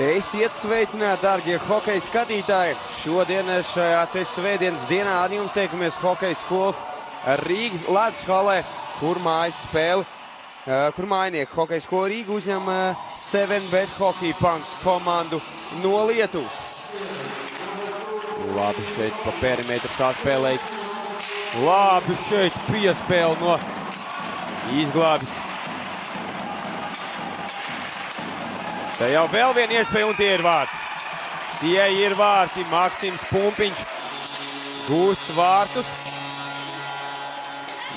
Esiet sveicināti, dārgie hokeja skatītāji! Šodien šajā svētdienas dienā ar jums tiekamies hokeja skolas Rīgas ledus halē, kur mājas spēli, kur mājnieku hokeja skola Rīga uzņem 7bet Hockey Punks komandu no Lietuvas. Labi, šeit pa perimetru saspēlējis. Labi, šeit piespēle no izglābis. Tā jau vēl viena iespēja, un tie ir vārti. Tie ir vārti. Maksims Pumpiņš gūst vārtus.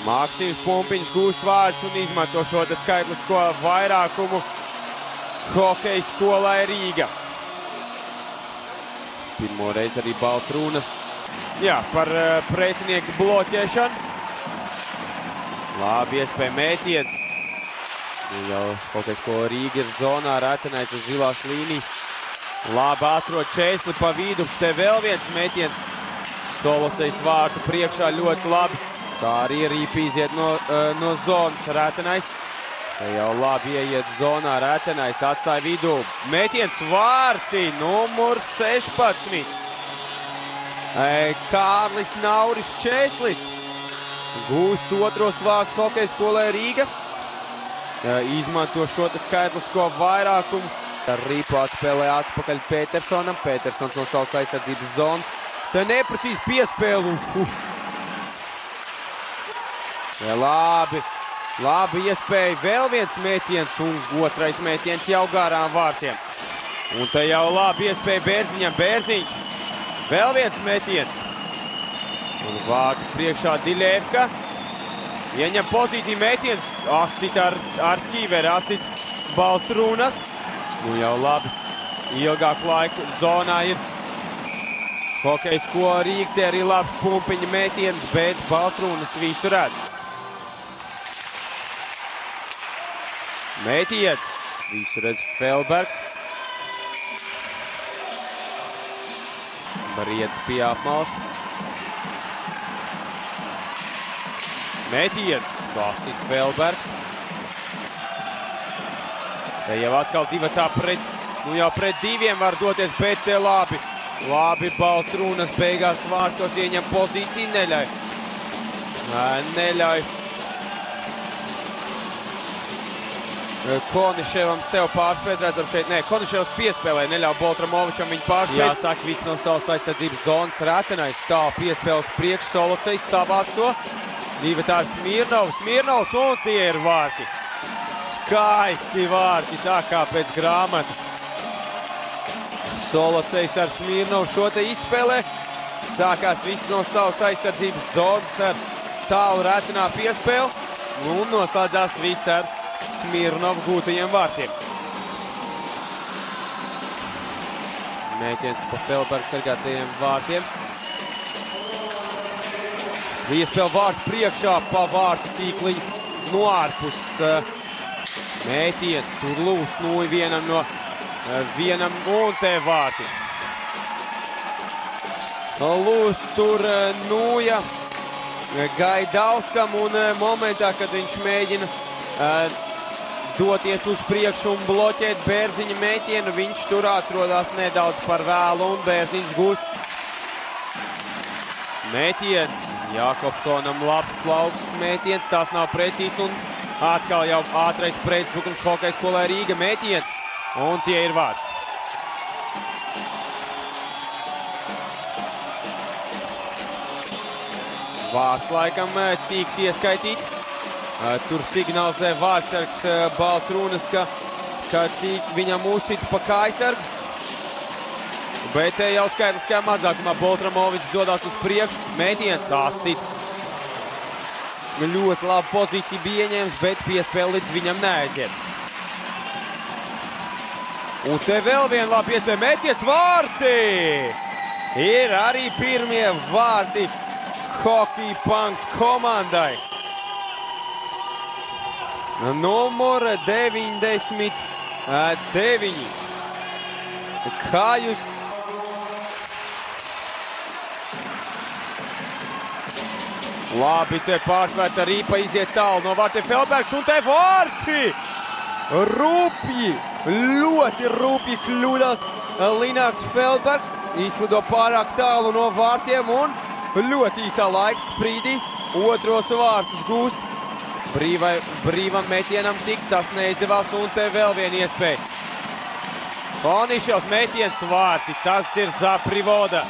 Maksims Pumpiņš gūst vārtus un izmanto šo skaitlisko vairākumu hokeja skolai Rīga. Pirmo reizi arī Baltrūnas. Jā, par pretinieku bloķēšanu. Labi, iespēja mētiens. Jau hokeja skola Rīga ir zonā, Ratenais uz zilās līnijas. Labi atrod Čēsli pa vidu, te vēl viens mētiens. Solocejs vārtu priekšā ļoti labi. Tā arī Rīpa iziet no zonas, Ratenais. Te jau labi ieiet zonā, Ratenais atstāja vidū. Mētiens vārti, numur 16. Kārlis Nauris Čēslis gūst otros vārtus hokeja skolai Rīga. Izmanto šo skaitlisko vairākumu. Rīpa atspēlē atpakaļ Petersonam. Petersons no savas aizsardzības zonas. Te neprecīzi piespēlu. Labi. Labi iespēja. Vēl viens mētiens un otrais mētiens jau garām vārtiem. Un te jau labi iespēja Bērziņam. Bērziņš. Vēl viens mētiens. Un vārtu priekšā Diļevka. Ieņem pozīciju mētiens, atcit ar ķīveri, atcit Baltrūnas. Nu jau labi, ilgāku laiku zonā ir hokeja skola Rīga, te arī labs Pumpiņa mētiens, bet Baltrūnas visu redz. Mētiens, visu redz Felbergs. Barietis pie apmalas. Mētiens, atcīt Felbergs. Te jau atkal divatā pret diviem var doties, bet te labi. Labi, Baltrūnas beigās vārtos ieņem pozīciju, neļauj. Neļauj. Koniševam sev pārspēt, redzam šeit, nē, Koniševs piespēlē, neļauj Boltramovičam viņu pārspēt. Jāsaka, viss no savas aizsardzības zonas, Ratenais tā piespēles priekš, Solocejs savāc to. Divatā Smirnovs un tie ir vārti. Skaisti vārti, tā kā pēc grāmatas. Solocejs ar Smirnovu šo te izspēlē. Sākās viss no savas aizsardzības zonas ar tālu Ratenā piespēli. Un noslēdzās viss ar Smirnovu gūtajiem vārtiem. Mētiens pa Felberga sargātajiem vārtiem. Iespēle vārtu priekšā pa vārtu tīkliņu no ārpus. Mētiens tur lūst nūja vienam un te vārti. Lūst tur nūja Gaidauskam un momentā, kad viņš mēģina doties uz priekšu un bloķēt Bērziņa mētienu, viņš tur atrodās nedaudz par vēlu un Bērziņš gūst. Mētiens. Jākopsonam labs plauks mētiens, tās nav precīzs un atkal jau ātrais pretbrukums hokeja skolai Rīga mētiens un tie ir vārti. Vārts laikam tīks ieskaitīt. Tur signalizē vārtsargs Baltrūnas, ka viņam uzsita pa kājsargu. Bet jau skaitliskajā mazākumā Boltramovičs dodās uz priekšu. Mētiens atcīt. Ļoti labu pozīciju bija ieņēmis, bet piespēle līdz viņam neaiziet. Un te vēl viena labi iespēja. Mētiens vārti! Ir arī pirmie vārti Hockey Punks komandai. Numur 99. Kājus. Labi, te pārtvērta Rīpa iziet tālu no vārtiem Felbergs un te vārti! Rupji, ļoti rupji kļūdās Linārds Feldbergs. Izslido pārāk tālu no vārtiem un ļoti īsā laika sprīdī otros vārtus gūst. Brīvam metienam tik tas neizdevās un te vēl viena iespēja. Ponišovs metiens vārti, tas ir Zaprivoda.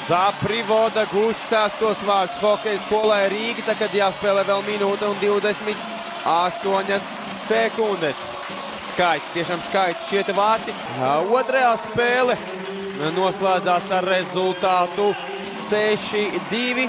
Zaprivoda gūst 6. vārtus hokeja skolai Rīga, tad, kad jāspēlē vēl minūte un 28 sekundes. Skaits, tiešām skaits šie te vārti. Otrajā spēle noslēdzās ar rezultātu 6-2.